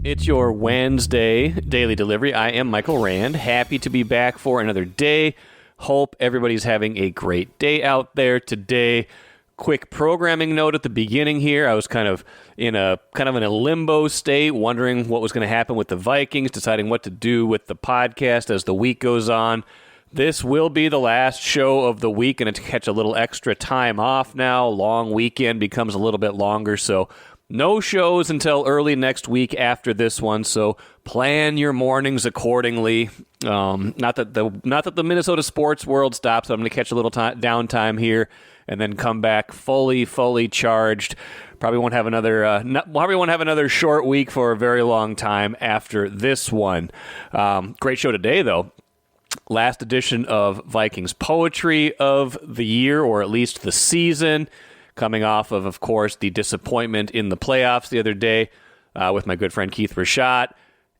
It's your Wednesday daily delivery. I am Michael Rand. Happy to be back for another day. Hope everybody's having a great day out there today. Quick programming note at the beginning here. I was kind of in a limbo state, wondering what was going to happen with the Vikings, deciding what to do with the podcast as the week goes on. This will be the last show of the week, and to catch a little extra time off now. Long weekend becomes a little bit longer, so no shows until early next week after this one, so plan your mornings accordingly. Not that the Minnesota sports world stops, so I'm going to catch a little downtime here and then come back fully charged. Probably won't have another short week for a very long time after this one. Great show today, though. Last edition of Vikings Poetry of the year, or at least the season. Coming off of course, the disappointment in the playoffs the other day with my good friend Keith Rashad.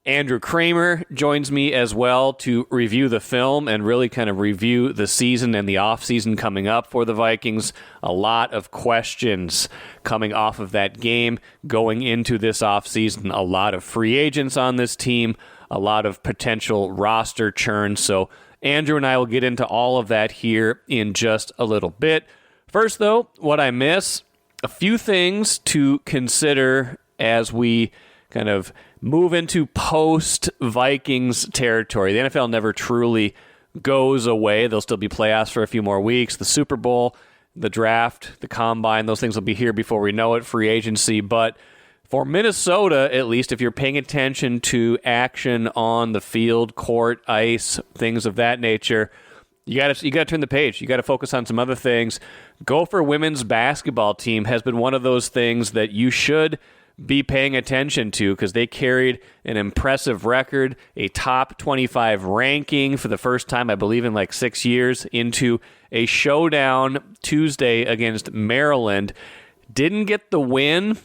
Andrew Krammer joins me as well to review the film and really kind of review the season and the offseason coming up for the Vikings. A lot of questions coming off of that game going into this offseason. A lot of free agents on this team, a lot of potential roster churn. So Andrew and I will get into all of that here in just a little bit. First, though, what I miss, a few things to consider as we kind of move into post-Vikings territory. The NFL never truly goes away. There'll still be playoffs for a few more weeks. The Super Bowl, the draft, the combine, those things will be here before we know it, free agency. But for Minnesota, at least, if you're paying attention to action on the field, court, ice, things of that nature, You got to turn the page. You got to focus on some other things. Gopher women's basketball team has been one of those things that you should be paying attention to because they carried an impressive record, a top 25 ranking for the first time, I believe, in like 6 years, into a showdown Tuesday against Maryland. Didn't get the win,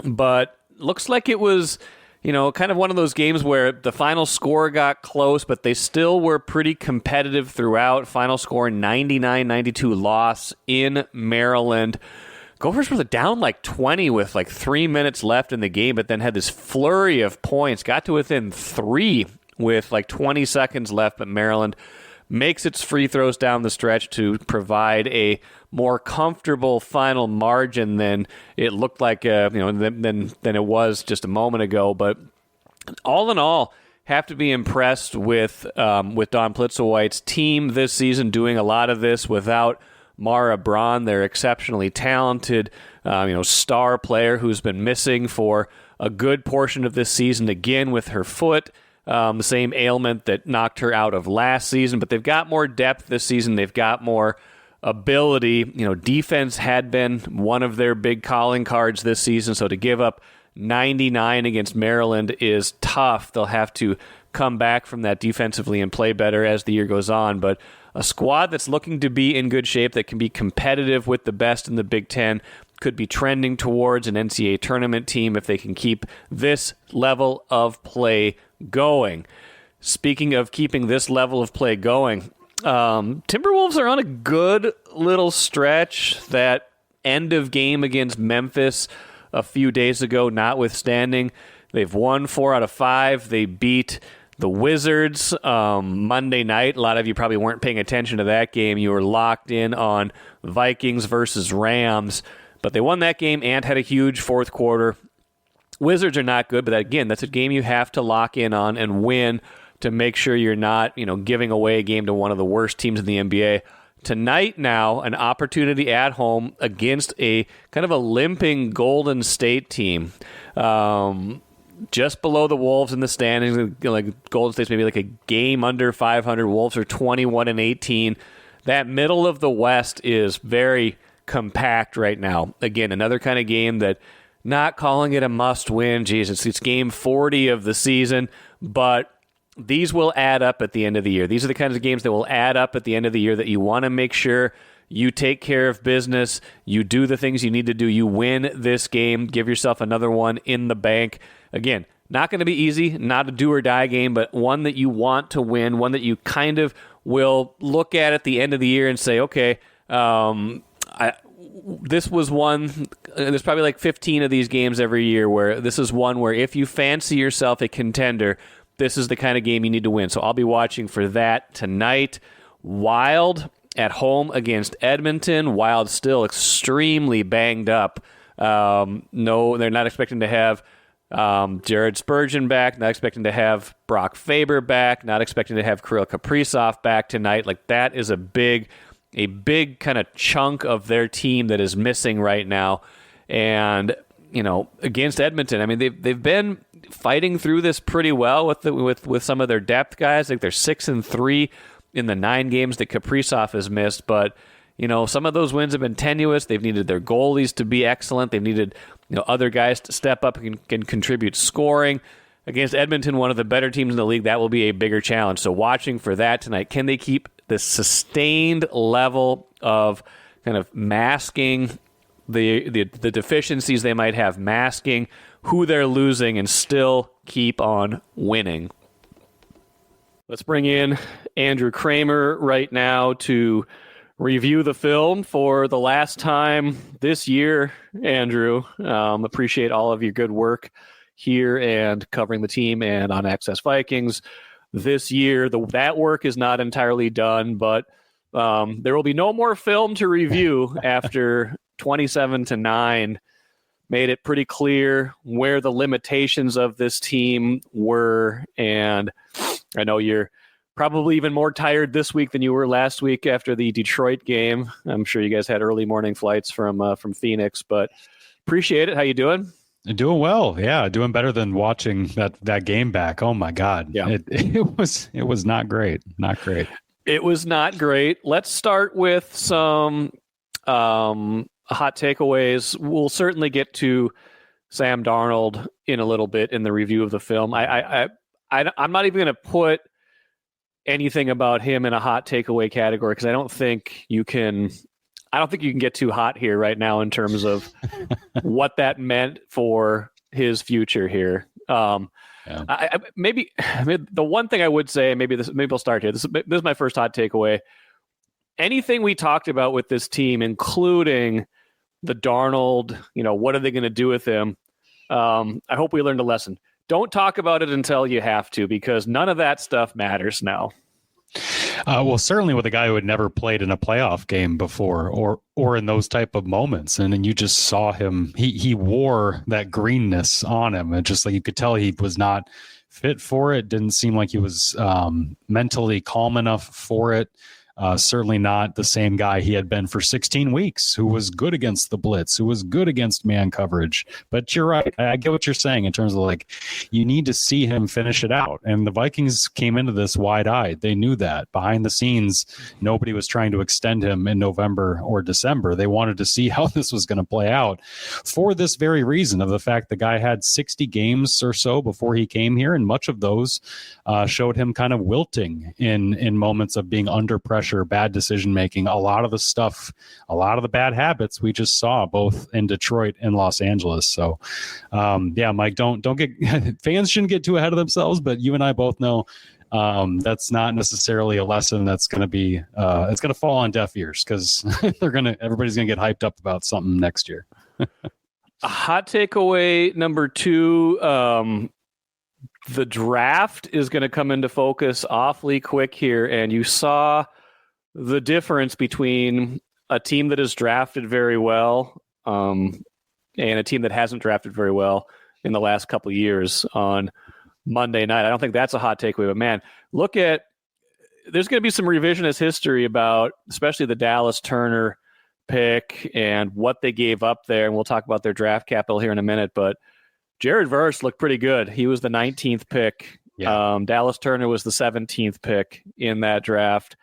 but looks like it was, kind of one of those games where the final score got close, but they still were pretty competitive throughout. Final score 99-92 loss in Maryland. Gophers were down like 20 with like 3 minutes left in the game, but then had this flurry of points, got to within 3 with like 20 seconds left, but Maryland makes its free throws down the stretch to provide a more comfortable final margin than it looked like, than it was just a moment ago. But all in all, have to be impressed with Dawn Plitzowite's team this season, doing a lot of this without Mara Braun, their exceptionally talented, star player who's been missing for a good portion of this season, again with her foot. The same ailment that knocked her out of last season, but they've got more depth this season. They've got more ability. Defense had been one of their big calling cards this season, so to give up 99 against Maryland is tough. They'll have to come back from that defensively and play better as the year goes on, but a squad that's looking to be in good shape, that can be competitive with the best in the Big Ten, could be trending towards an NCAA tournament team if they can keep this level of play going. Speaking of keeping this level of play going, Timberwolves are on a good little stretch. That end of game against Memphis a few days ago notwithstanding, they've won 4 out of 5. They beat the Wizards Monday night. A lot of you probably weren't paying attention to that game. You were locked in on Vikings versus Rams, but they won that game and had a huge fourth quarter. Wizards are not good, but again, that's a game you have to lock in on and win to make sure you're not, giving away a game to one of the worst teams in the NBA. Tonight now, an opportunity at home against a kind of a limping Golden State team. Just below the Wolves in the standings, like Golden State's maybe like a game under 500. Wolves are 21-18. That middle of the West is very compact right now. Again, another kind of game that, not calling it a must-win. Geez, it's game 40 of the season, but these will add up at the end of the year. These are the kinds of games that will add up at the end of the year that you want to make sure you take care of business, you do the things you need to do, you win this game, give yourself another one in the bank. Again, not going to be easy, not a do-or-die game, but one that you want to win, one that you kind of will look at the end of the year and say, okay, this was one, there's probably like 15 of these games every year where this is one where if you fancy yourself a contender, this is the kind of game you need to win. So I'll be watching for that tonight. Wild at home against Edmonton. Wild still extremely banged up. No, they're not expecting to have Jared Spurgeon back, not expecting to have Brock Faber back, not expecting to have Kirill Kaprizov back tonight. Like, that is a big kind of chunk of their team that is missing right now. And, against Edmonton, I mean, they've been fighting through this pretty well with some of their depth guys. Like, they're 6-3 in the 9 games that Kaprizov has missed, but some of those wins have been tenuous. They've needed their goalies to be excellent. They've needed other guys to step up and can contribute scoring. Against Edmonton, one of the better teams in the league, that will be a bigger challenge. So watching for that tonight. Can they keep this sustained level of kind of masking the deficiencies they might have, masking who they're losing, and still keep on winning? Let's bring in Andrew Krammer right now to review the film for the last time this year. Andrew, appreciate all of your good work here and covering the team and on Access Vikings this year. That work is not entirely done, but there will be no more film to review after 27-9 made it pretty clear where the limitations of this team were. And I know you're probably even more tired this week than you were last week after the Detroit game. I'm sure you guys had early morning flights from Phoenix, but appreciate it. How you doing? Doing well. Yeah. Doing better than watching that game back. Oh my God. Yeah. It was not great. Not great. It was not great. Let's start with some hot takeaways. We'll certainly get to Sam Darnold in a little bit in the review of the film. I'm not even going to put anything about him in a hot takeaway category because I don't think you can get too hot here right now in terms of what that meant for his future here. Maybe the one thing I would say, maybe I'll start here. This is my first hot takeaway. Anything we talked about with this team, including the Darnold, what are they going to do with him? I hope we learned a lesson. Don't talk about it until you have to, because none of that stuff matters now. Well, certainly with a guy who had never played in a playoff game before or in those type of moments. And then you just saw him, he wore that greenness on him. And just like you could tell he was not fit for it. Didn't seem like he was mentally calm enough for it. Certainly not the same guy he had been for 16 weeks, who was good against the blitz, who was good against man coverage. But you're right. I get what you're saying in terms of like, you need to see him finish it out. And the Vikings came into this wide-eyed. They knew that. Behind the scenes, nobody was trying to extend him in November or December. They wanted to see how this was going to play out for this very reason of the fact the guy had 60 games or so before he came here, and much of those showed him kind of wilting in moments of being under pressure, bad decision making, a lot of the bad habits we just saw both in Detroit and Los Angeles. So Mike, don't get fans shouldn't get too ahead of themselves, but you and I both know that's not necessarily a lesson that's going to be it's going to fall on deaf ears, because everybody's going to get hyped up about something next year. Hot takeaway number 2, the draft is going to come into focus awfully quick here, and you saw the difference between a team that has drafted very well and a team that hasn't drafted very well in the last couple of years on Monday night. I don't think that's a hot takeaway, but man, there's going to be some revisionist history about especially the Dallas Turner pick and what they gave up there, and we'll talk about their draft capital here in a minute, but Jared Verse looked pretty good. He was the 19th pick. Yeah. Dallas Turner was the 17th pick in that draft.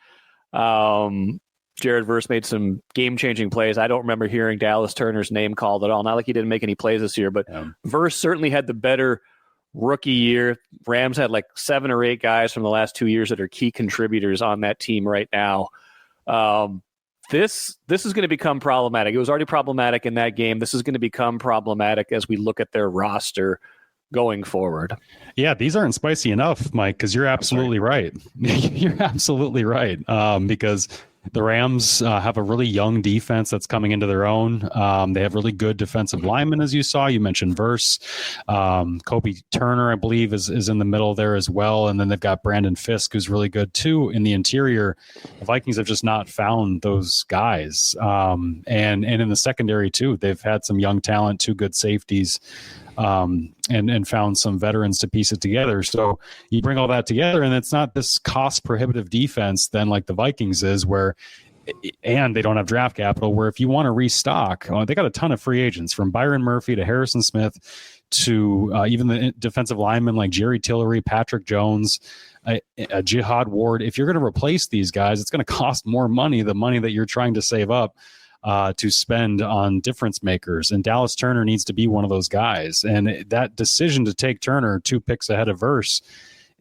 Jared Verse made some game-changing plays. I don't remember hearing Dallas Turner's name called at all. Not like he didn't make any plays this year, but Verse certainly had the better rookie year. Rams had like 7 or 8 guys from the last 2 years that are key contributors on that team right now. This is going to become problematic. It was already problematic in that game. This is going to become problematic as we look at their roster going forward. Yeah, these aren't spicy enough, Mike, because you're absolutely right. You're absolutely right. Because The Rams have a really young defense that's coming into their own. They have really good defensive linemen, as you saw. You mentioned Verse. Kobe Turner, I believe, is in the middle there as well. And then they've got Brandon Fisk, who's really good, too, in the interior. The Vikings have just not found those guys. And in the secondary, too, they've had some young talent, 2 good safeties. And found some veterans to piece it together. So you bring all that together, and it's not this cost prohibitive defense then like the Vikings is, and they don't have draft capital, where if you want to restock, they got a ton of free agents, from Byron Murphy to Harrison Smith to even the defensive linemen like Jerry Tillery, Patrick Jones, Jihad Ward. If you're going to replace these guys, it's going to cost more money, the money that you're trying to save up to spend on difference makers. And Dallas Turner needs to be one of those guys. And that decision to take Turner 2 picks ahead of Verse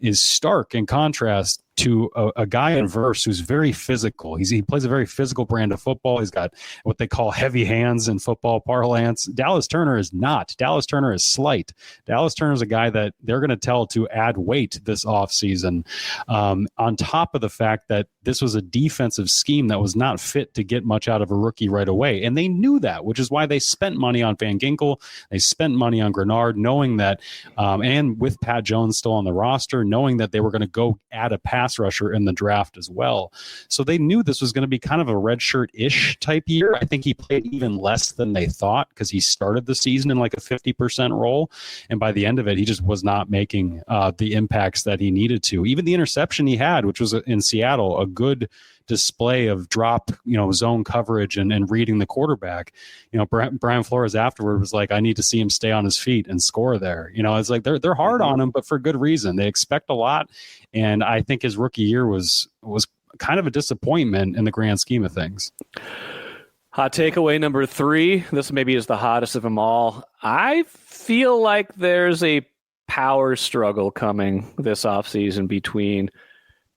is stark in contrast to a guy in Verse who's very physical. He plays a very physical brand of football. He's got what they call heavy hands in football parlance. Dallas Turner is not. Dallas Turner is slight. Dallas Turner is a guy that they're going to tell to add weight this offseason, on top of the fact that this was a defensive scheme that was not fit to get much out of a rookie right away. And they knew that, which is why they spent money on Van Ginkel. They spent money on Grenard, knowing that, and with Pat Jones still on the roster, knowing that they were going to go add a pass rusher in the draft as well. So they knew this was going to be kind of a redshirt-ish type year. I think he played even less than they thought, because he started the season in like a 50% role. And by the end of it, he just was not making the impacts that he needed to. Even the interception he had, which was in Seattle, a good display of drop, zone coverage and reading the quarterback. Brian Flores afterward was like, I need to see him stay on his feet and score there. It's like they're hard on him, but for good reason. They expect a lot. And I think his rookie year was kind of a disappointment in the grand scheme of things. Hot takeaway number 3. This maybe is the hottest of them all. I feel like there's a power struggle coming this offseason between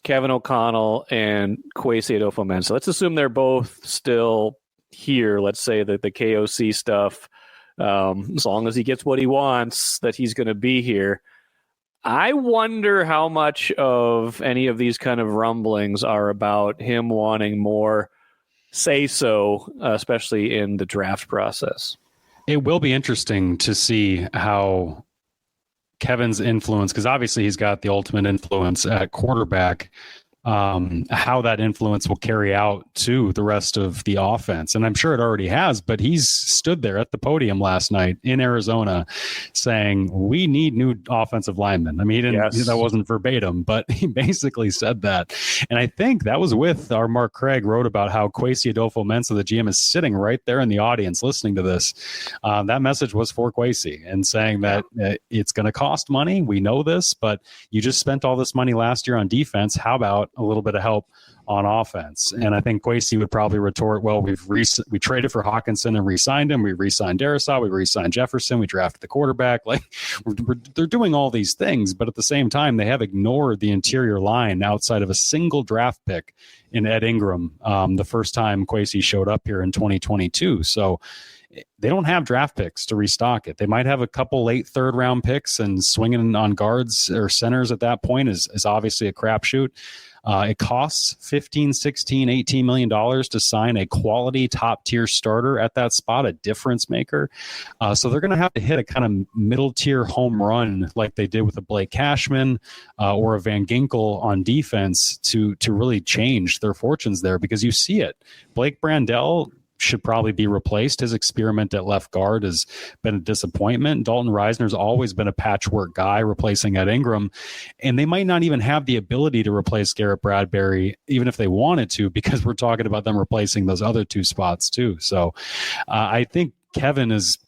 Kevin O'Connell and Kwesi Adofo-Mensah. Let's assume they're both still here. Let's say that the KOC stuff, as long as he gets what he wants, that he's going to be here. I wonder how much of any of these kind of rumblings are about him wanting more say-so, especially in the draft process. It will be interesting to see how Kevin's influence, because obviously he's got the ultimate influence at quarterback, how that influence will carry out to the rest of the offense. And I'm sure it already has, but he's stood there at the podium last night in Arizona saying, we need new offensive linemen. I mean, he didn't, that wasn't verbatim, but he basically said that. And I think that was with our Mark Craig wrote about how Kwesi Adofo-Mensah, the GM, is sitting right there in the audience listening to this. That message was for Kwesi and saying that it's going to cost money. We know this, but you just spent all this money last year on defense. How about a little bit of help on offense? And I think Kwesi would probably retort, well, we traded for Hawkinson and re-signed him. We re-signed Darisaw. We re-signed Jefferson. We drafted the quarterback. Like they're doing all these things, but at the same time, they have ignored the interior line outside of a single draft pick in Ed Ingram the first time Kwesi showed up here in 2022. So they don't have draft picks to restock it. They might have a couple late 3rd round picks, and swinging on guards or centers at that point is obviously a crapshoot. It costs $15, $16, $18 million to sign a quality top tier starter at that spot, a difference maker. So they're going to have to hit a kind of middle tier home run like they did with a Blake Cashman or a Van Ginkel on defense to really change their fortunes there, because you see it. Blake Brandel should probably be replaced. His experiment at left guard has been a disappointment. Dalton Reisner's always been a patchwork guy replacing Ed Ingram, and they might not even have the ability to replace Garrett Bradbury, even if they wanted to, because we're talking about them replacing those other 2 spots too. So I think Kevin is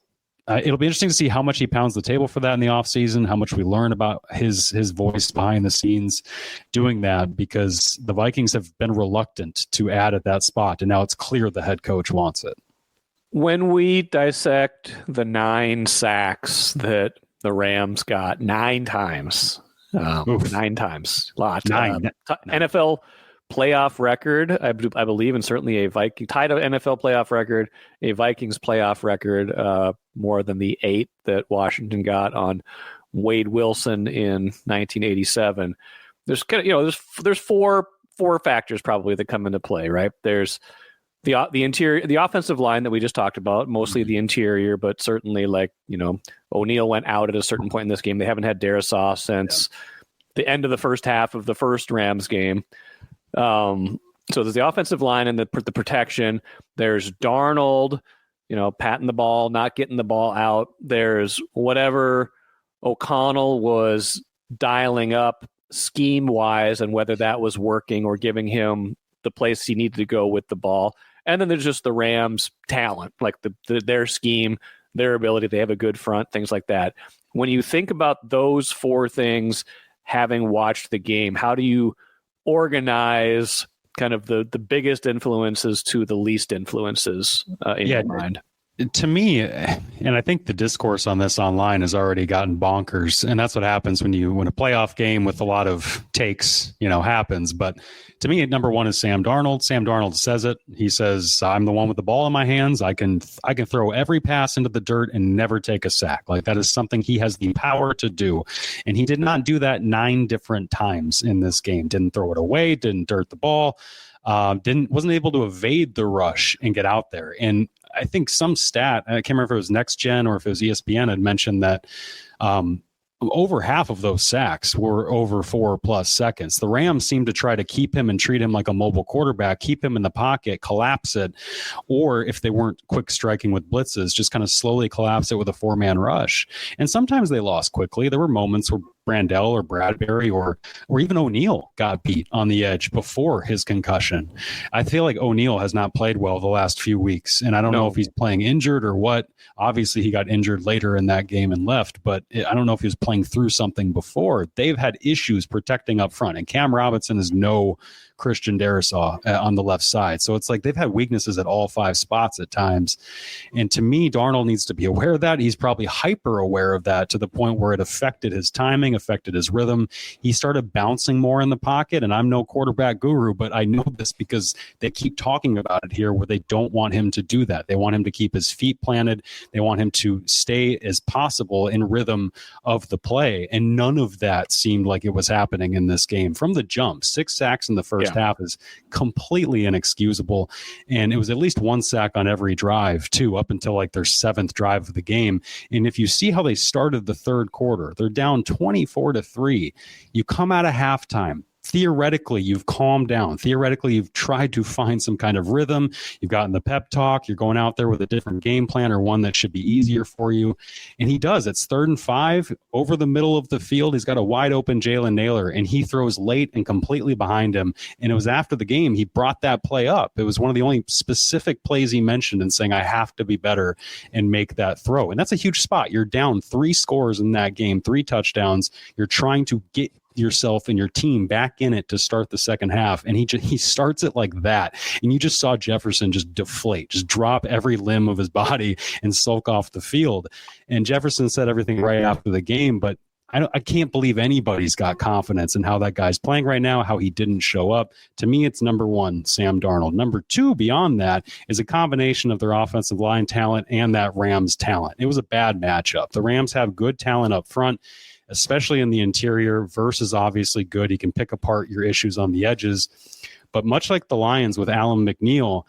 it'll be interesting to see how much he pounds the table for that in the offseason, how much we learn about his voice behind the scenes doing that, because the Vikings have been reluctant to add at that spot, and now it's clear the head coach wants it. When we dissect the 9 sacks that the Rams got 9 times, 9 times, a lot. 9. NFL playoff record, I believe, and certainly a Viking tied an NFL playoff record, a Vikings playoff record, more than the 8 that Washington got on Wade Wilson in 1987. There's kind of, there's 4 four factors probably that come into play, right? There's the interior, the offensive line that we just talked about, mostly the interior, but certainly O'Neal went out at a certain point in this game. They haven't had Darisaw since the end of the first half of the first Rams game. So there's the offensive line and the protection. There's Darnold, patting the ball, not getting the ball out. There's whatever O'Connell was dialing up scheme-wise and whether that was working or giving him the place he needed to go with the ball. And then there's just the Rams' talent, like their scheme, their ability. They have a good front, things like that. When you think about those four things, having watched the game, how do you organize kind of the biggest influences to the least influences in your mind? To me, and I think the discourse on this online has already gotten bonkers, and that's what happens when a playoff game with a lot of takes, happens. But to me, number one is Sam Darnold. Sam Darnold says it. He says, "I'm the one with the ball in my hands. I can throw every pass into the dirt and never take a sack." Like, that is something he has the power to do, and he did not do that 9 different times in this game. Didn't throw it away. Didn't dirt the ball. Wasn't able to evade the rush and get out there. And I think some stat, I can't remember if it was Next Gen or if it was ESPN, had mentioned that over half of those sacks were over 4+ seconds. The Rams seem to try to keep him and treat him like a mobile quarterback, keep him in the pocket, collapse it, or if they weren't quick striking with blitzes, just kind of slowly collapse it with a 4-man rush. And sometimes they lost quickly. There were moments where Brandell or Bradbury or even O'Neal got beat on the edge before his concussion. I feel like O'Neal has not played well the last few weeks, and I don't know if he's playing injured or what. Obviously, he got injured later in that game and left, but I don't know if he was playing through something before. They've had issues protecting up front, and Cam Robinson is no Christian Darisaw on the left side. So it's like they've had weaknesses at all 5 spots at times. And to me, Darnold needs to be aware of that. He's probably hyper aware of that to the point where it affected his timing, affected his rhythm. He started bouncing more in the pocket, and I'm no quarterback guru, but I know this because they keep talking about it here where they don't want him to do that. They want him to keep his feet planted. They want him to stay as possible in rhythm of the play. And none of that seemed like it was happening in this game. From the jump, 6 sacks in the first half is completely inexcusable. And it was at least 1 sack on every drive, too, up until like their 7th drive of the game. And if you see how they started the third quarter, they're down 24-3. You come out of halftime. Theoretically, you've calmed down. Theoretically, you've tried to find some kind of rhythm. You've gotten the pep talk. You're going out there with a different game plan or one that should be easier for you. And he does. It's 3rd and 5 over the middle of the field. He's got a wide open Jalen Naylor, and he throws late and completely behind him. And it was after the game he brought that play up. It was one of the only specific plays he mentioned and saying, I have to be better and make that throw. And that's a huge spot. You're down 3 scores in that game, 3 touchdowns. You're trying to get yourself and your team back in it to start the second half, and he starts it like that, and you just saw Jefferson just deflate, just drop every limb of his body and sulk off the field. And Jefferson said everything right after the game, but I can't believe anybody's got confidence in how that guy's playing right now, how he didn't show up. To me, it's number 1, Sam Darnold. Number 2, beyond that, is a combination of their offensive line talent and that Rams talent. It was a bad matchup. The Rams have good talent up front, especially in the interior. Versus obviously good. He can pick apart your issues on the edges. But much like the Lions with Alan McNeil,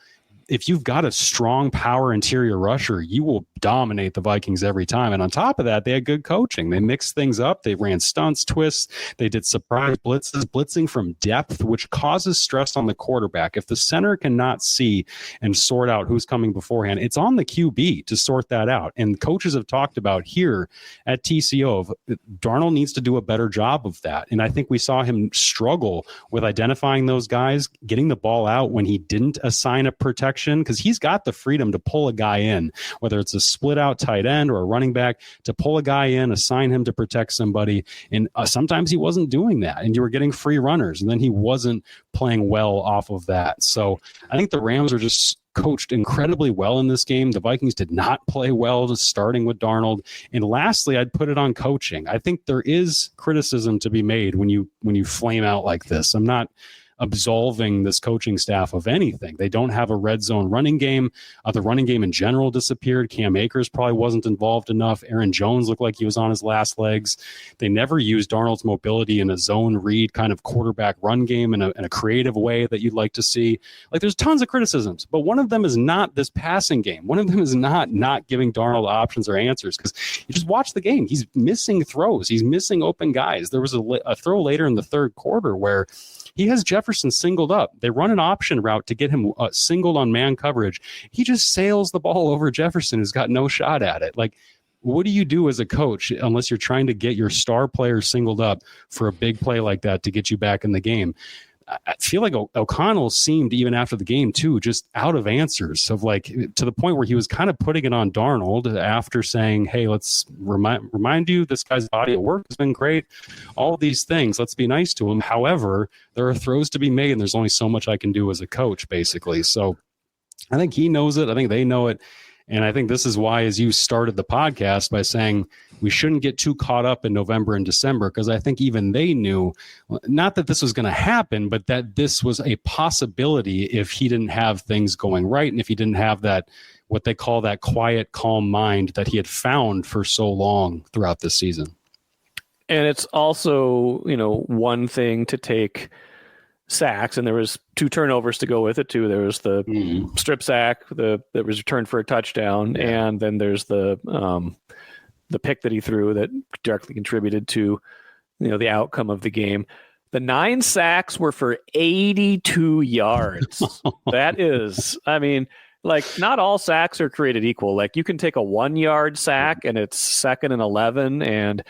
if you've got a strong power interior rusher, you will dominate the Vikings every time. And on top of that, they had good coaching. They mixed things up. They ran stunts, twists. They did surprise blitzes, blitzing from depth, which causes stress on the quarterback. If the center cannot see and sort out who's coming beforehand, it's on the QB to sort that out. And coaches have talked about here at TCO, Darnold needs to do a better job of that. And I think we saw him struggle with identifying those guys, getting the ball out when he didn't assign a protection, because he's got the freedom to pull a guy in, whether it's a split out tight end or a running back, to pull a guy in, assign him to protect somebody. And sometimes he wasn't doing that, and you were getting free runners, and then he wasn't playing well off of that. So I think the Rams are just coached incredibly well in this game. The Vikings did not play well, just starting with Darnold. And lastly, I'd put it on coaching. I think there is criticism to be made when you flame out like this. I'm not absolving this coaching staff of anything. They don't have a red zone running game. The running game in general disappeared. Cam Akers probably wasn't involved enough. Aaron Jones looked like he was on his last legs. They never used Darnold's mobility in a zone read kind of quarterback run game in a creative way that you'd like to see. Like, there's tons of criticisms, but one of them is not this passing game. One of them is not giving Darnold options or answers, because you just watch the game. He's missing throws. He's missing open guys. There was a throw later in the third quarter where he has Jefferson singled up. They run an option route to get him singled on man coverage. He just sails the ball over Jefferson, who's got no shot at it. Like, what do you do as a coach unless you're trying to get your star player singled up for a big play like that to get you back in the game? I feel like O'Connell seemed, even after the game too, just out of answers, of like, to the point where he was kind of putting it on Darnold after saying, hey, let's remind you, this guy's body of work has been great. All these things, let's be nice to him. However, there are throws to be made, and there's only so much I can do as a coach, basically. So I think he knows it. I think they know it. And I think this is why, as you started the podcast by saying we shouldn't get too caught up in November and December, because I think even they knew, not that this was going to happen, but that this was a possibility if he didn't have things going right, and if he didn't have that, what they call that quiet, calm mind that he had found for so long throughout this season. And it's also, one thing to take sacks, and there was 2 turnovers to go with it too. There was the strip sack that was returned for a touchdown, and then there's the pick that he threw that directly contributed to the outcome of the game. The 9 sacks were for 82 yards. That is, not all sacks are created equal. Like, you can take a 1-yard sack and it's 2nd and 11, and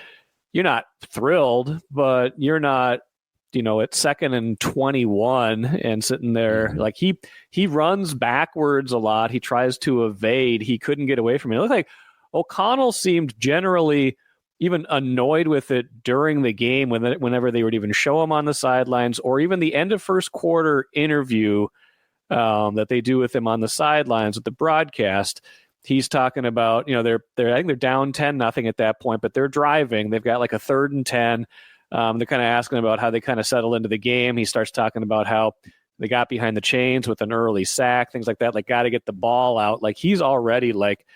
you're not thrilled, but you're not, at 2nd and 21 and sitting there. Like, he runs backwards a lot. He tries to evade. He couldn't get away from it. It looked like O'Connell seemed generally even annoyed with it during the game whenever they would even show him on the sidelines, or even the end of first quarter interview that they do with him on the sidelines with the broadcast. He's talking about, I think they're down 10-0 at that point, but they're driving. They've got like a 3rd and 10. They're kind of asking about how they kind of settle into the game. He starts talking about how they got behind the chains with an early sack, things like that, like, got to get the ball out. Like, he's already like,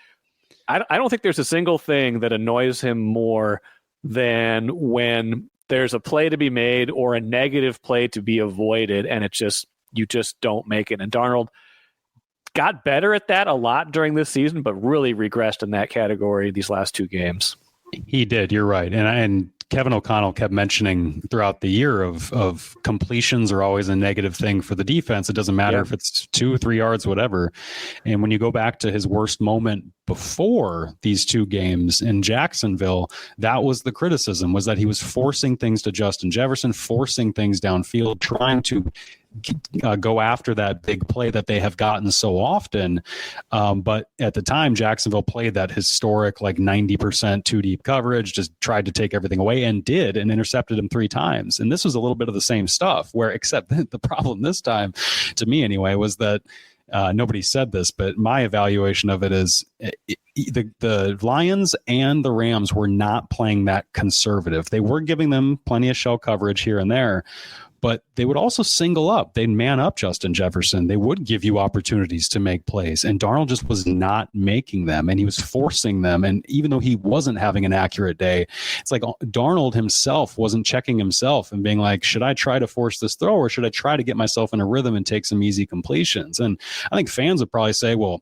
I don't think there's a single thing that annoys him more than when there's a play to be made or a negative play to be avoided, and you just don't make it. And Darnold got better at that a lot during this season, but really regressed in that category these last 2 games. He did. You're right. And Kevin O'Connell kept mentioning throughout the year of completions are always a negative thing for the defense. It doesn't matter if it's 2 or 3 yards, whatever. And when you go back to his worst moment before these 2 games in Jacksonville, that was the criticism, was that he was forcing things to Justin Jefferson, forcing things downfield, trying to go after that big play that they have gotten so often. But at the time, Jacksonville played that historic, like 90% 2 deep coverage, just tried to take everything away, and did, and intercepted him 3 times. And this was a little bit of the same stuff, where, except the problem this time, to me anyway, was that nobody said this, but my evaluation of it is the Lions and the Rams were not playing that conservative. They were giving them plenty of shell coverage here and there, but they would also single up. They'd man up Justin Jefferson. They would give you opportunities to make plays. And Darnold just was not making them, and he was forcing them. And even though he wasn't having an accurate day, it's like Darnold himself wasn't checking himself and being like, should I try to force this throw, or should I try to get myself in a rhythm and take some easy completions? And I think fans would probably say, well,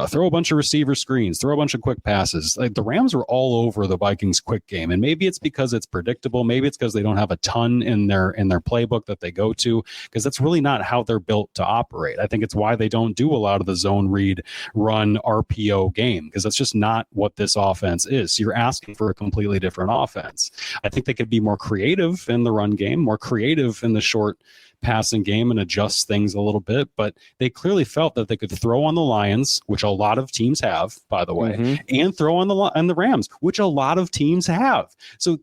throw a bunch of receiver screens, throw a bunch of quick passes. Like, the Rams were all over the Vikings quick game. And maybe it's because it's predictable. Maybe it's because they don't have a ton in their playbook that they go to, because that's really not how they're built to operate. I think it's why they don't do a lot of the zone read, run, RPO game, because that's just not what this offense is. So you're asking for a completely different offense. I think they could be more creative in the run game, more creative in the short passing game, and adjust things a little bit, but they clearly felt that they could throw on the Lions, which a lot of teams have, by the way, and throw on the Rams, which a lot of teams have. So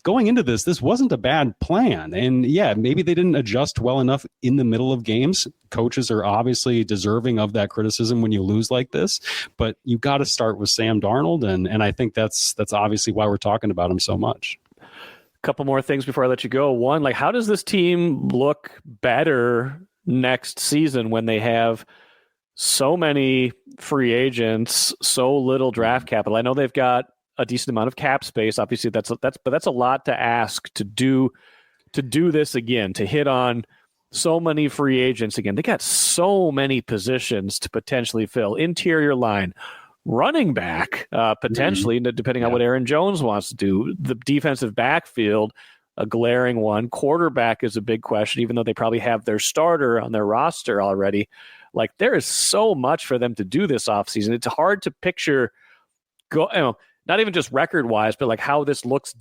going into this wasn't a bad plan. And yeah, maybe they didn't adjust well enough in the middle of games. Coaches are obviously deserving of that criticism when you lose like this, but you got to start with Sam Darnold, and I think that's obviously why we're talking about him so much. couple more things before I let you go. One, like, how does this team look better next season when they have so many free agents, so little draft capital? I know they've got a decent amount of cap space. Obviously, that's a lot to ask to do this again, to hit on so many free agents again. They got so many positions to potentially fill. Interior line, running back, potentially, depending on what Aaron Jones wants to do. The defensive backfield, a glaring one. Quarterback is a big question, even though they probably have their starter on their roster already. Like, there is so much for them to do this offseason. It's hard to picture, not even just record-wise, but like how this looks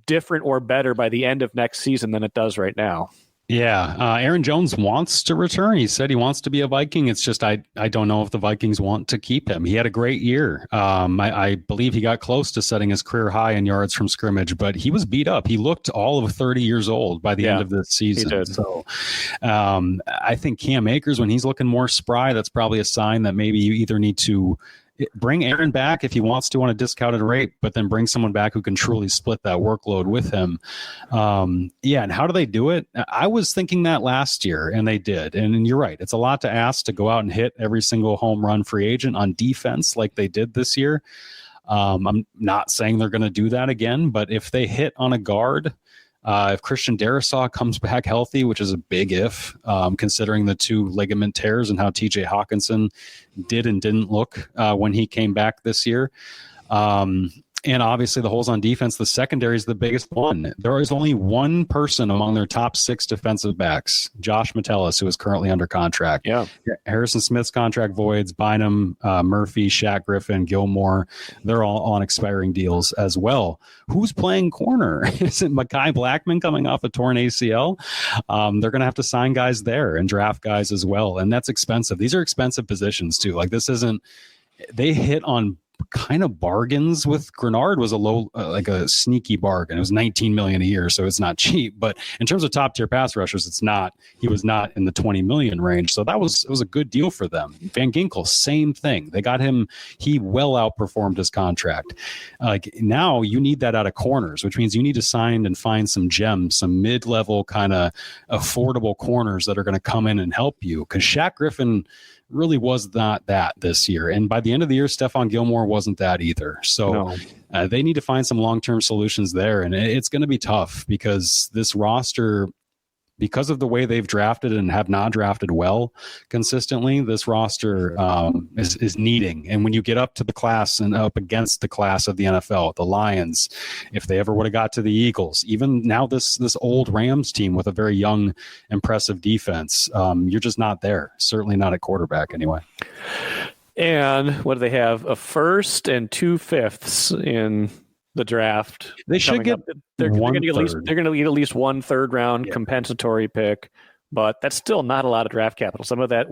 different or better by the end of next season than it does right now. Yeah, Aaron Jones wants to return. He said he wants to be a Viking. It's just I don't know if the Vikings want to keep him. He had a great year. I believe he got close to setting his career high in yards from scrimmage, but he was beat up. He looked all of 30 years old by the end of this season. He did. So I think Cam Akers, when he's looking more spry, that's probably a sign that maybe you either need to bring Aaron back if he wants to on a discounted rate, but then bring someone back who can truly split that workload with him. And how do they do it? I was thinking that last year, and they did. And you're right. It's a lot to ask to go out and hit every single home run free agent on defense like they did this year. I'm not saying they're going to do that again, but if they hit on a guard, if Christian Darrisaw comes back healthy, which is a big if, considering the 2 ligament tears and how TJ Hawkinson did and didn't look when he came back this year. And obviously the holes on defense, the secondary is the biggest one. There is only one person among their top 6 defensive backs, Josh Metellus, who is currently under contract. Yeah. Harrison Smith's contract voids, Bynum, Murphy, Shaq Griffin, Gilmore, they're all on expiring deals as well. Who's playing corner? Is it Mekhi Blackman coming off a torn ACL? They're going to have to sign guys there and draft guys as well. And that's expensive. These are expensive positions too. Like, this isn't, they hit on kind of bargains with Grenard. Was a low, like a sneaky bargain. It was $19 million a year, so it's not cheap. But in terms of top tier pass rushers, it's not. He was not in the $20 million range, so it was a good deal for them. Van Ginkel, same thing. They got him. He well outperformed his contract. Like, now you need that out of corners, which means you need to sign and find some gems, some mid level kind of affordable corners that are going to come in and help you. Because Shaq Griffin really was not that this year. And by the end of the year, Stephon Gilmore wasn't that either. So they need to find some long-term solutions there. And it's going to be tough because this roster, because of the way they've drafted and have not drafted well consistently, this roster is needing. And when you get up to the class and up against the class of the NFL, the Lions, if they ever would have got to the Eagles, even now this old Rams team with a very young, impressive defense, you're just not there. Certainly not at quarterback anyway. And what do they have? A first and 2 fifths in the draft. They should get they're going to get at least 1 third round compensatory pick, but that's still not a lot of draft capital. Some of that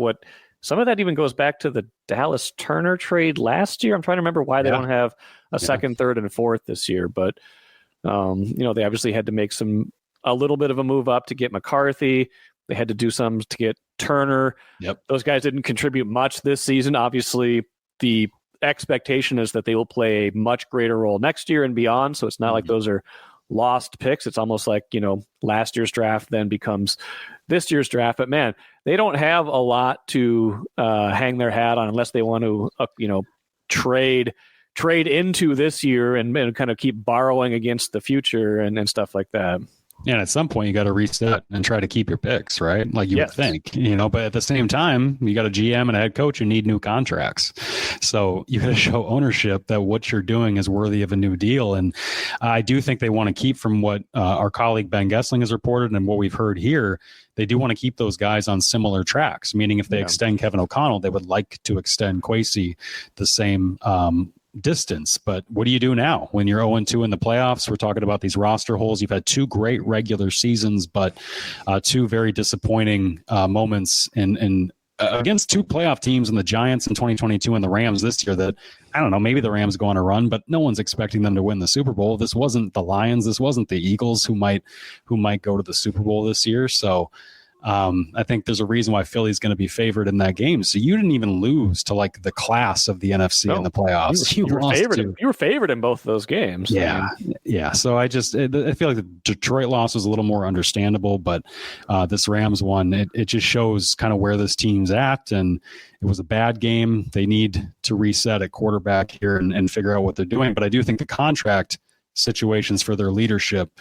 even goes back to the Dallas Turner trade last year. I'm trying to remember why they don't have a second, third, and fourth this year, but they obviously had to make a little bit of a move up to get McCarthy. They had to do some to get Turner. Yep. Those guys didn't contribute much this season. Obviously, the expectation is that they will play a much greater role next year and beyond. So it's not like those are lost picks. It's almost like, last year's draft then becomes this year's draft. But man, they don't have a lot to hang their hat on unless they want to, trade into this year and kind of keep borrowing against the future and stuff like that. And at some point you got to reset and try to keep your picks, right? Like you would think, but at the same time, you got a GM and a head coach who need new contracts. So you got to show ownership that what you're doing is worthy of a new deal. And I do think they want to keep, from what our colleague Ben Gessling has reported and what we've heard here, they do want to keep those guys on similar tracks, meaning if they extend Kevin O'Connell, they would like to extend Kwesi the same distance. But what do you do now when you're 0-2 in the playoffs? We're talking about these roster holes. You've had 2 great regular seasons, but 2 very disappointing moments in against 2 playoff teams in the Giants in 2022 and the Rams this year that, I don't know, maybe the Rams go on a run, but no one's expecting them to win the Super Bowl. This wasn't the Lions. This wasn't the Eagles who might go to the Super Bowl this year. So I think there's a reason why Philly's going to be favored in that game. So you didn't even lose to like the class of the NFC in the playoffs. You were favored in both of those games. Yeah. Yeah. So I feel like the Detroit loss was a little more understandable, but this Rams one, it just shows kind of where this team's at. And it was a bad game. They need to reset at quarterback here and figure out what they're doing. But I do think the contract situations for their leadership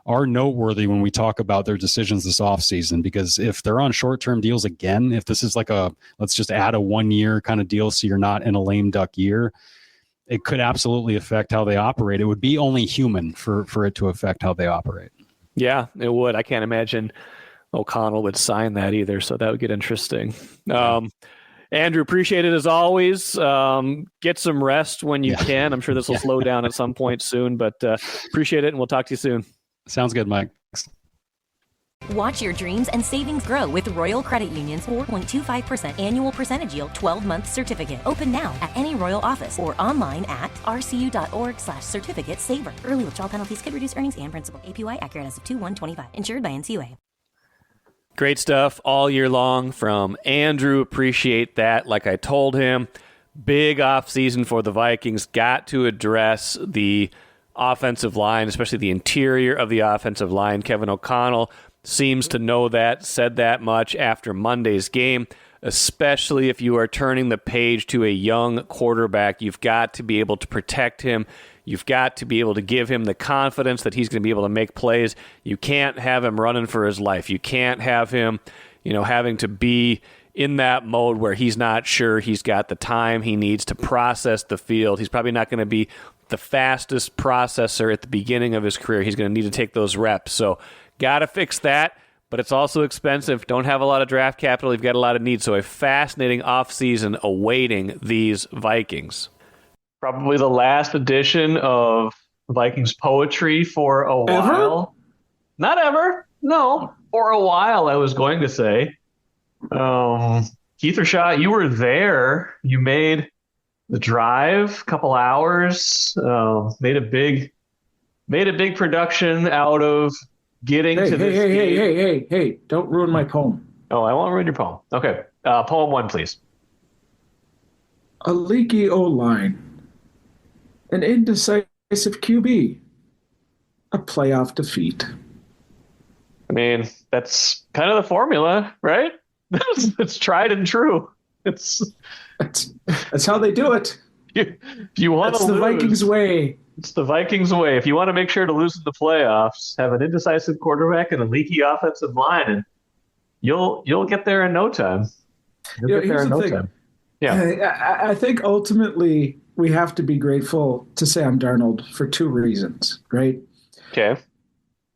are noteworthy when we talk about their decisions this offseason, because if they're on short-term deals again, if this is like let's just add a 1-year kind of deal so you're not in a lame duck year, it could absolutely affect how they operate. It would be only human for it to affect how they operate. Yeah, it would. I can't imagine O'Connell would sign that either, so that would get interesting. Andrew, appreciate it as always. Get some rest when you can. I'm sure this will slow down at some point soon, but appreciate it, and we'll talk to you soon. Sounds good, Mike. Watch your dreams and savings grow with Royal Credit Union's 4.25% annual percentage yield 12-month certificate. Open now at any Royal office or online at rcu.org/certificate saver. Early withdrawal penalties could reduce earnings and principal. APY accurate as of 2/1/25. Insured by NCUA. Great stuff all year long from Andrew. Appreciate that. Like I told him, big offseason for the Vikings. Got to address the offensive line, especially the interior of the offensive line. Kevin O'Connell seems to know that, said that much after Monday's game, especially if you are turning the page to a young quarterback. You've got to be able to protect him. You've got to be able to give him the confidence that he's going to be able to make plays. You can't have him running for his life. You can't have him, having to be in that mode where he's not sure he's got the time he needs to process the field. He's probably not going to be the fastest processor at the beginning of his career. He's going to need to take those reps. So got to fix that, but it's also expensive. Don't have a lot of draft capital. You've got a lot of needs. So a fascinating offseason awaiting these Vikings. Probably the last edition of Vikings poetry for a while. Not ever. No, for a while, I was going to say. Keith Rashad, you were there. You made the drive, a couple hours, made a big production out of getting to this game. Hey, don't ruin my poem. Oh, I won't ruin your poem. Okay. Poem 1, please. A leaky O-line, an indecisive QB, a playoff defeat. I mean, that's kind of the formula, right? It's tried and true. That's how they do it. If you want That's to the lose, Vikings way. It's the Vikings way. If you want to make sure to lose in the playoffs, have an indecisive quarterback and a leaky offensive line, and you'll get there in no time. Here's the thing. Yeah, I think ultimately we have to be grateful to Sam Darnold for 2 reasons, right? Okay.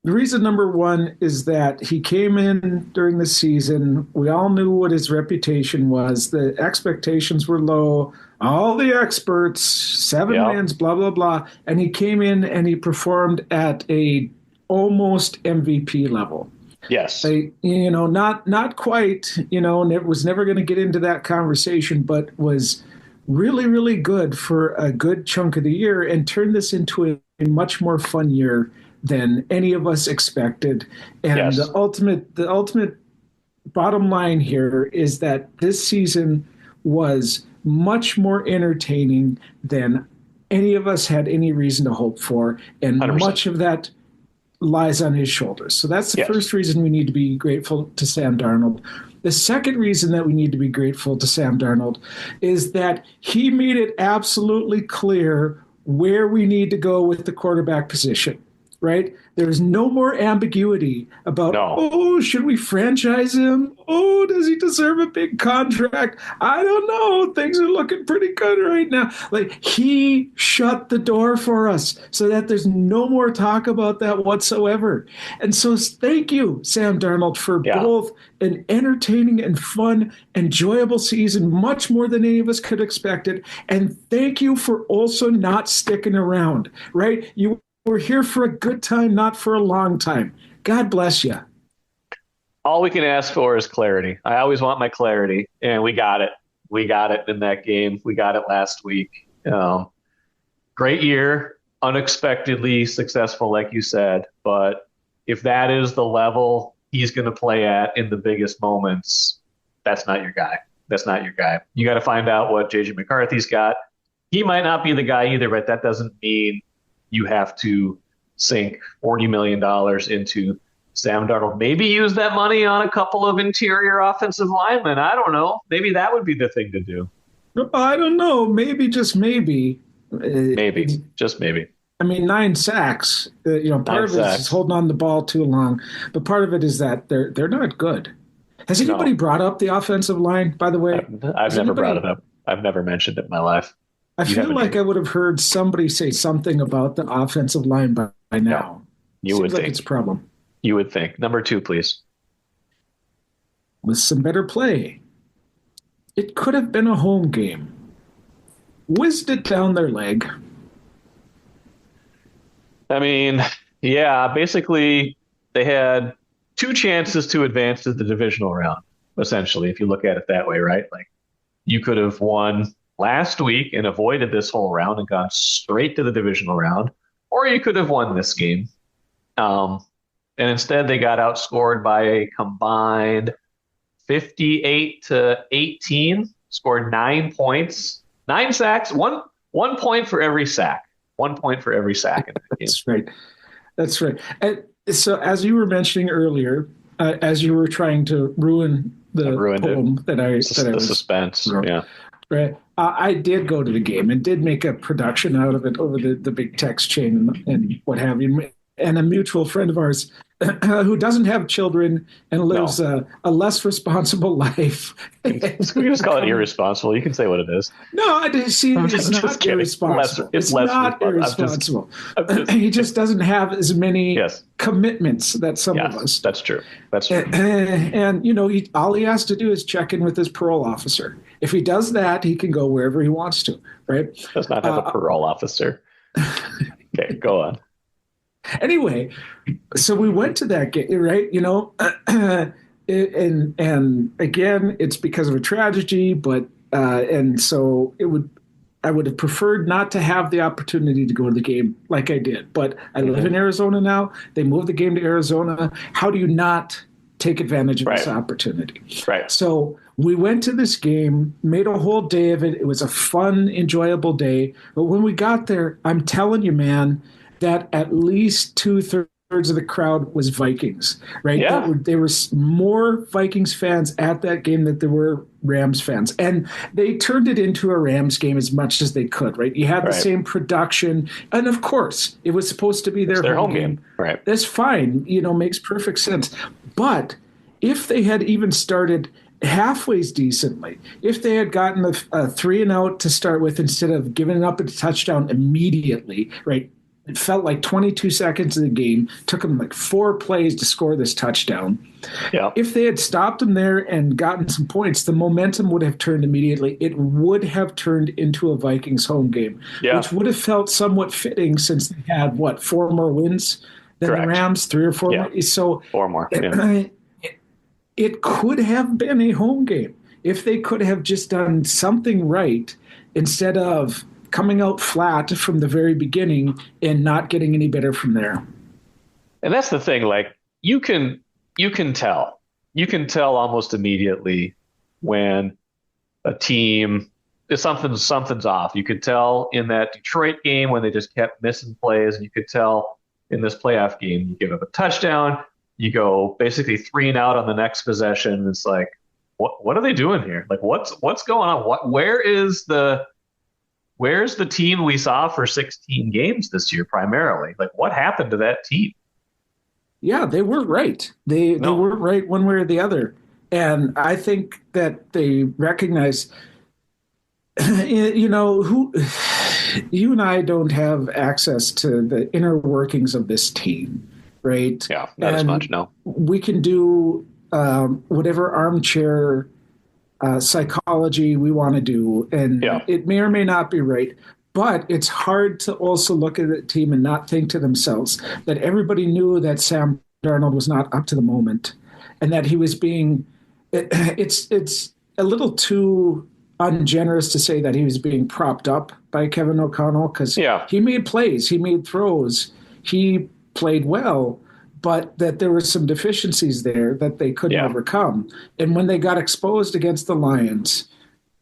The reason number 1 is that he came in during the season. We all knew what his reputation was. The expectations were low. All the experts, 7 wins, blah, blah, blah. And he came in and he performed at a almost MVP level. Yes. Not quite, was never going to get into that conversation, but was really, really good for a good chunk of the year and turned this into a much more fun year than any of us expected. And the ultimate bottom line here is that this season was much more entertaining than any of us had any reason to hope for. And 100%. Much of that lies on his shoulders. So that's the first reason we need to be grateful to Sam Darnold. The second reason that we need to be grateful to Sam Darnold is that he made it absolutely clear where we need to go with the quarterback position. Right? There's no more ambiguity about, should we franchise him? Oh, does he deserve a big contract? I don't know. Things are looking pretty good right now. Like, he shut the door for us so that there's no more talk about that whatsoever. And so thank you, Sam Darnold, for both an entertaining and fun, enjoyable season, much more than any of us could have expected. And thank you for also not sticking around, right? We're here for a good time, not for a long time. God bless you. All we can ask for is clarity. I always want my clarity, and we got it. We got it in that game. We got it last week. Great year, unexpectedly successful, like you said. But if that is the level he's going to play at in the biggest moments, that's not your guy. That's not your guy. You got to find out what J.J. McCarthy's got. He might not be the guy either, but that doesn't mean you have to sink $40 million into Sam Darnold. Maybe use that money on a couple of interior offensive linemen. I don't know. Maybe that would be the thing to do. I don't know. Maybe, just maybe. Maybe, just maybe. I mean, 9 sacks. Part of it is holding on the ball too long, but part of it is that they're not good. Has anybody brought up the offensive line, by the way? I've never brought it up. I've never mentioned it in my life. I feel like I would have heard somebody say something about the offensive line by now. You Seems would like think it's a problem. You would think. Number 2, please. With some better play, it could have been a home game. Whizzed it down their leg. I mean, yeah, basically they had 2 chances to advance to the divisional round, essentially, if you look at it that way, right? Like, you could have won last week and avoided this whole round and gone straight to the divisional round, or you could have won this game. And instead they got outscored by a combined 58-18, scored 9 points, 9 sacks, one point for every sack. 1 point for every sack in that game. That's right. And so as you were mentioning earlier, as you were trying to ruin the poem that I was suspense. Yeah. Right. I did go to the game and did make a production out of it over the big text chain and what have you. And a mutual friend of ours who doesn't have children and lives a less responsible life. We can just call it irresponsible. You can say what it is. No, I see. It's not irresponsible. It's not irresponsible. He just doesn't have as many commitments that some of us. That's true. That's true. And all he has to do is check in with his parole officer. If he does that, he can go wherever he wants to, right? Does not have a parole officer. Okay, go on. Anyway, so we went to that game, right? And again, it's because of a tragedy, but and so I would have preferred not to have the opportunity to go to the game like I did. But I live in Arizona now. They moved the game to Arizona. How do you not take advantage of this opportunity? Right. So we went to this game, made a whole day of it. It was a fun, enjoyable day. But when we got there, I'm telling you, man, that at least 2/3 of the crowd was Vikings, right? Yeah. There were more Vikings fans at that game than there were Rams fans. And they turned it into a Rams game as much as they could, right? You had the same production. And of course, it was supposed to be their home game. Right. That's fine, makes perfect sense. But if they had even started halfway decently, if they had gotten a 3-and-out to start with instead of giving up a touchdown immediately, right? It felt like 22 seconds of the game. Took them like 4 plays to score this touchdown. Yeah. If they had stopped them there and gotten some points, the momentum would have turned immediately. It would have turned into a Vikings home game, which would have felt somewhat fitting since they had, 4 more wins than the Rams, 3 or 4 more. So 4 more. It could have been a home game if they could have just done something right instead of coming out flat from the very beginning and not getting any better from there. And that's the thing. Like you can tell almost immediately when a team is something's off. You could tell in that Detroit game when they just kept missing plays, and you could tell in this playoff game, you give up a touchdown, you go basically 3-and-out on the next possession. It's like, what are they doing here? Like what's going on? Where's the team we saw for 16 games this year primarily? Like, what happened to that team? Yeah, they were right. They were right one way or the other. And I think that they recognize, you and I don't have access to the inner workings of this team, right? Yeah, not as much, no. We can do whatever armchair psychology we want to do, and it may or may not be right, but it's hard to also look at the team and not think to themselves that everybody knew that Sam Darnold was not up to the moment and that he was being it's a little too ungenerous to say that he was being propped up by Kevin O'Connell, because he made plays, he made throws, he played well, but that there were some deficiencies there that they couldn't overcome. And when they got exposed against the Lions,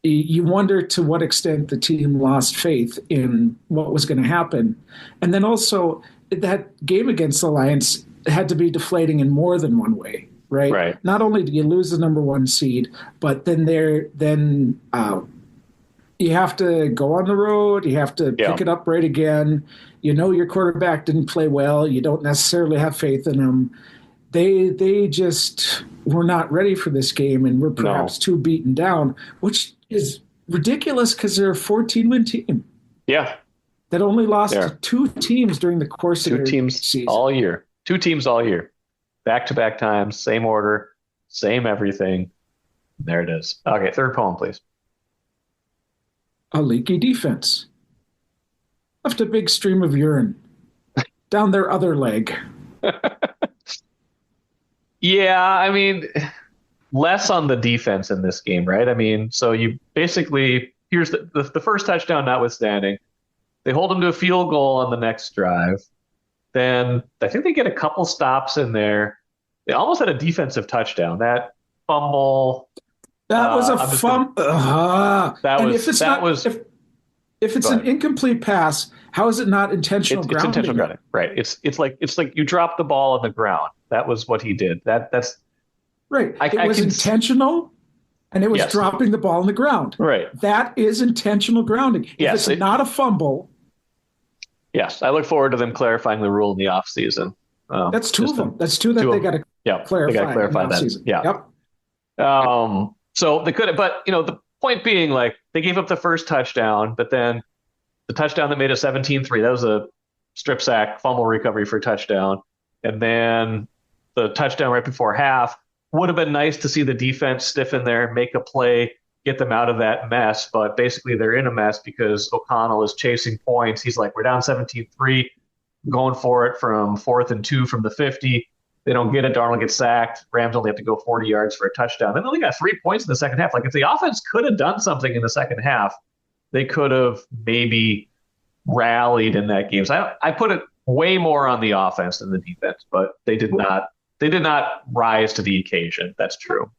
you wonder to what extent the team lost faith in what was going to happen. And then also that game against the Lions had to be deflating in more than one way, right? Right. Not only do you lose the number one seed, but then you have to go on the road. You have to pick it up right again. You know your quarterback didn't play well. You don't necessarily have faith in him. They just were not ready for this game and were perhaps too beaten down, which is ridiculous because they're a 14-win team. Yeah. That only lost to two teams during the course of their season. All year. Two teams all year. Back-to-back times, same order, same everything. There it is. Okay, third poem, please. A leaky defense. Left a big stream of urine down their other leg. Yeah, I mean, less on the defense in this game, right? I mean, so you basically, here's the first touchdown notwithstanding, they hold them to a field goal on the next drive. Then I think they get a couple stops in there. They almost had a defensive touchdown. That fumble. That was a fumble. If it's an incomplete pass, how is it not intentional grounding? It's intentional grounding, right? It's like you drop the ball on the ground. That was what he did. That's right. It was intentional, and it was dropping the ball on the ground. Right. That is intentional grounding. If it's not a fumble. Yes, I look forward to them clarifying the rule in the offseason. That's two of them. That's two that they got to clarify. They got to clarify that. Yeah. Yep. So they could have, but the point being, like, they gave up the first touchdown, but then the touchdown that made it 17-3, that was a strip sack, fumble recovery for a touchdown. And then the touchdown right before half would have been nice to see the defense stiffen there, make a play, get them out of that mess. But basically they're in a mess because O'Connell is chasing points. He's like, we're down 17-3, going for it from 4th and 2 from the 50. They don't get it. Darnold gets sacked. Rams only have to go 40 yards for a touchdown. Then they only got 3 points in the second half. Like, if the offense could have done something in the second half, they could have maybe rallied in that game. So I put it way more on the offense than the defense, but they did not rise to the occasion. That's true.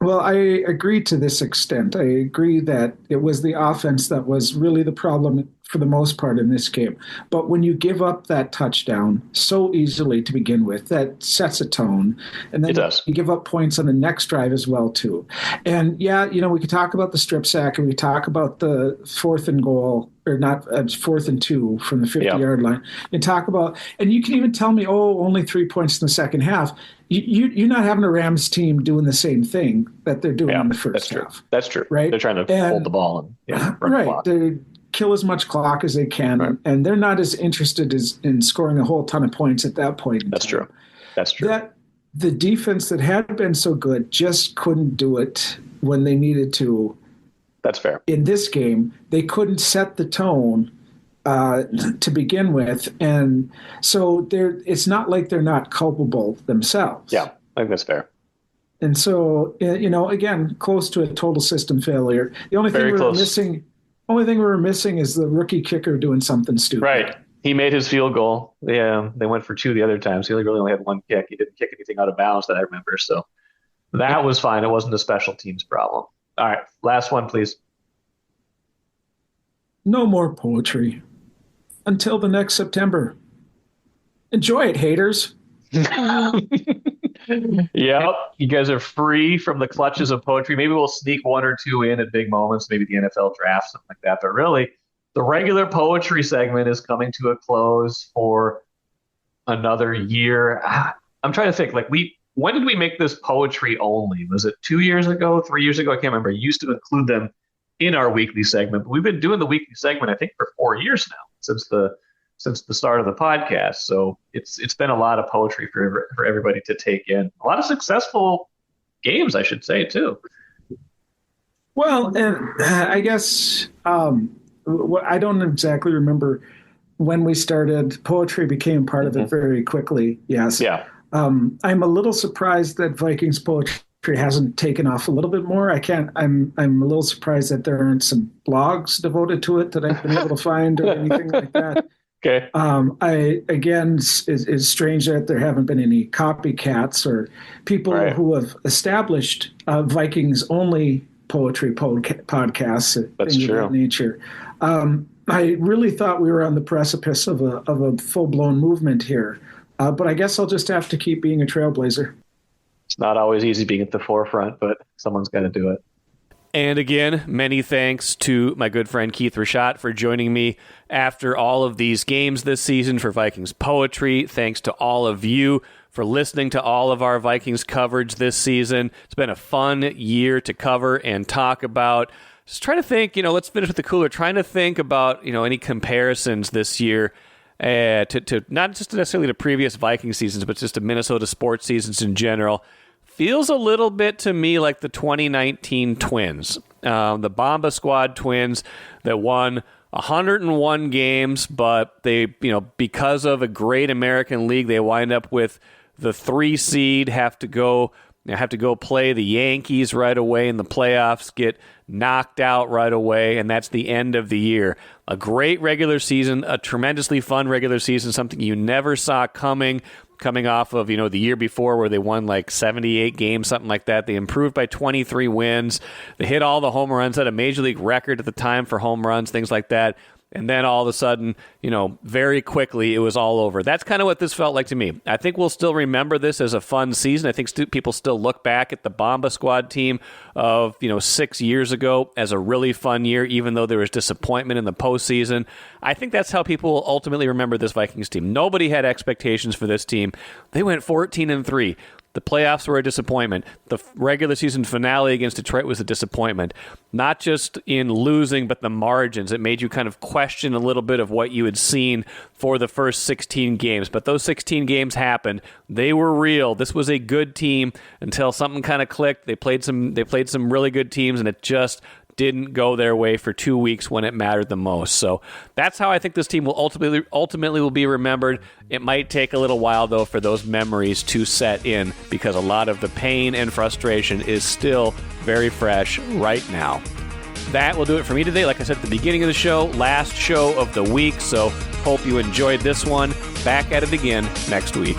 Well, I agree to this extent. I agree that it was the offense that was really the problem for the most part in this game. But when you give up that touchdown so easily to begin with, that sets a tone. And then you give up points on the next drive as well, too. And we could talk about the strip sack and we talk about the 4th and goal, or not 4th and 2 from the 50-yard line. And talk about, and you can even tell me, only 3 points in the second half. You're not having a Rams team doing the same thing that they're doing in the first half. That's true. Right? They're trying to hold the ball and run the clock. They kill as much clock as they can, and they're not as interested in scoring a whole ton of points at that point. That's true. The defense that had been so good just couldn't do it when they needed to. That's fair. In this game, they couldn't set the tone to begin with, and so it's not like they're not culpable themselves. Yeah, I think that's fair. And so, again, close to a total system failure. The only thing we were missing is the rookie kicker doing something stupid. Right. He made his field goal. Yeah, they went for 2 the other times. He really only had 1 kick. He didn't kick anything out of bounds that I remember. So that was fine. It wasn't a special teams problem. All right, last one, please. No more poetry until the next September. Enjoy it, haters. Yep, you guys are free from the clutches of poetry. Maybe we'll sneak 1 or 2 in at big moments, maybe the NFL draft, something like that. But really, the regular poetry segment is coming to a close for another year. I'm trying to think, when did we make this poetry only? Was it 2 years ago, 3 years ago? I can't remember. I used to include them in our weekly segment, but we've been doing the weekly segment, I think, for 4 years now, since the start of the podcast. So it's been a lot of poetry for everybody to take in. A lot of successful games, I should say, too. Well, and I guess I don't exactly remember when we started. Poetry became part of it very quickly. Yes. Yeah. I'm a little surprised that Vikings poetry hasn't taken off a little bit more. I'm a little surprised that there aren't some blogs devoted to it that I've been able to find or anything like that. Okay. It's strange that there haven't been any copycats or people who have established Vikings only poetry podcasts, things of that nature. I really thought we were on the precipice of a full-blown movement here, but I guess I'll just have to keep being a trailblazer. It's not always easy being at the forefront, but someone's got to do it. And again, many thanks to my good friend Keith Rashad for joining me after all of these games this season for Vikings Poetry. Thanks to all of you for listening to all of our Vikings coverage this season. It's been a fun year to cover and talk about. Just trying to think, let's finish with the cooler, trying to think about, any comparisons this year to not just necessarily to previous Viking seasons, but just to Minnesota sports seasons in general. Feels a little bit to me like the 2019 Twins, the Bomba Squad Twins that won 101 games, but they, because of a great American League, they wind up with the 3 seed, have to go play the Yankees right away in the playoffs, get knocked out right away, and that's the end of the year. A great regular season, a tremendously fun regular season, something you never saw coming off of, the year before where they won like 78 games, something like that. They improved by 23 wins. They hit all the home runs, had a major league record at the time for home runs, things like that. And then all of a sudden, very quickly, it was all over. That's kind of what this felt like to me. I think we'll still remember this as a fun season. I think people still look back at the Bomba Squad team of, 6 years ago as a really fun year, even though there was disappointment in the postseason. I think that's how people will ultimately remember this Vikings team. Nobody had expectations for this team. They went 14-3. The playoffs were a disappointment. The regular season finale against Detroit was a disappointment. Not just in losing, but the margins. It made you kind of question a little bit of what you had seen for the first 16 games. But those 16 games happened. They were real. This was a good team until something kind of clicked. They played some really good teams, and it just didn't go their way for 2 weeks when it mattered the most. So that's how I think this team will ultimately will be remembered. It might take a little while, though, for those memories to set in because a lot of the pain and frustration is still very fresh right now. That will do it for me today. Like I said at the beginning of the show, last show of the week, so hope you enjoyed this one. Back at it again next week.